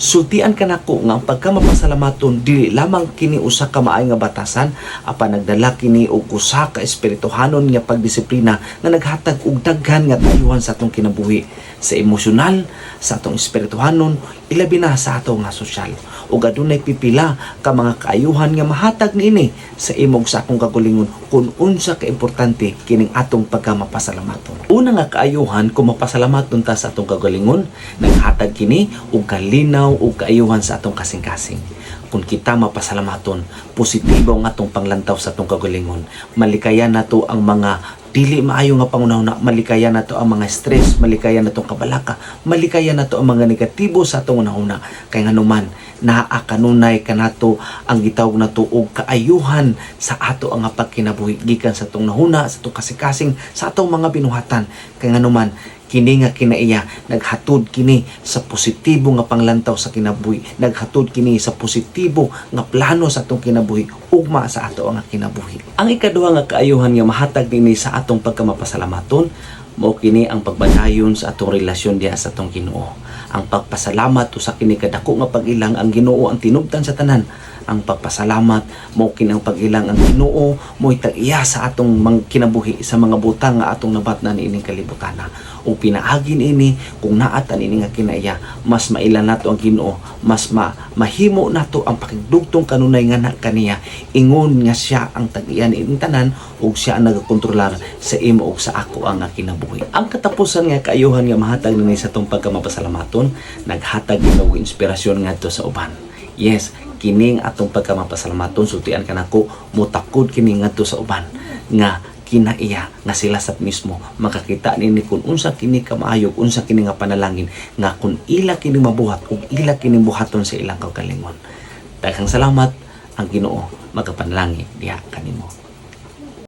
Sultian ka nako nga ang pagkamapasalamaton dili lamang kini usa ka maay nga batasan apan nagdala kini og usa ka espirituhanon nga pagdisiplina nga naghatag og daghan nga kayuhan sa atong kinabuhi, sa emosyonal, sa atong espirituhanon, ilabi na sa atong nga sosyal. Ug adunay pipila ka mga kaayuhan nga mahatag niini sa imong sa akong kagalingon kung unsa ka importante kining atong pagkamapasalamaton. Una nga kaayuhan kung mapasalamaton ta sa atong kagalingon, naghatag kini og kalinaw ug kaayuhan sa atong kasing-kasing. Kung kita mapasalamaton, positibo ang atong panglantaw sa atong kagalingon. Malikayan nato ang mga dili maayo nga pangunahuna, malikayan nato ang mga stress, malikayan nato ang kabalaka, malikayan nato ang mga negatibo sa atong unahuna. Kay nganuman naa kanunay kanato ang gitawag nato og kaayuhan sa ato ang pagkinabuhi gikan sa atong nahuna, sa atong kasing-kasing, sa atong mga binuhatan. Kay nganuman kini nga kinaiya naghatod kini sa positibo nga panglantaw sa kinabuhi, naghatod kini sa positibo nga plano sa atong kinabuhi ugma sa ato ang kinabuhi. Ang ikaduha nga kaayuhan nga mahatag dinhi sa atong pagkamapasalamaton mao kini ang pagbadayon sa atong relasyon diha sa atong Ginoo. Ang pagpasalamat usa kini kadako nga pag-ilang ang Ginoo ang tinubdan sa tanan. Ang pagpasalamat mao kini ang pag-ilang ang Ginoo mo'y tag-iya sa atong kinabuhi sa mga butang nga atong nabatnan ining kalibutana. O pinaagin ini kung naatan ini nga kinaiya, mas mailan nato ang Ginoo, mas mahimo nato ang pakigdugtong kanunay nga kaniya, ingon nga siya ang tag-iya ining tanan ug siya ang nagakontrolar sa imo ug sa ako ang kinabuhi. Ang katapusan nga kaayuhan nga mahatag ni sa atong pagkamapasalamaton, naghatag og inspirasyon ngadto sa uban. Yes, kining atong pagkamapasalamaton sultian kanako mutakod kini ngadto sa uban nga kinaiya nga sila sa mismo makakita nini kung unsa kini kamaayo, unsa kini nga panalangin nga kung ila kini mabuhat ug ila kini buhaton sa ilang kaugalingon. Daghang salamat, ang Ginoo magapanalangin diha kanimo.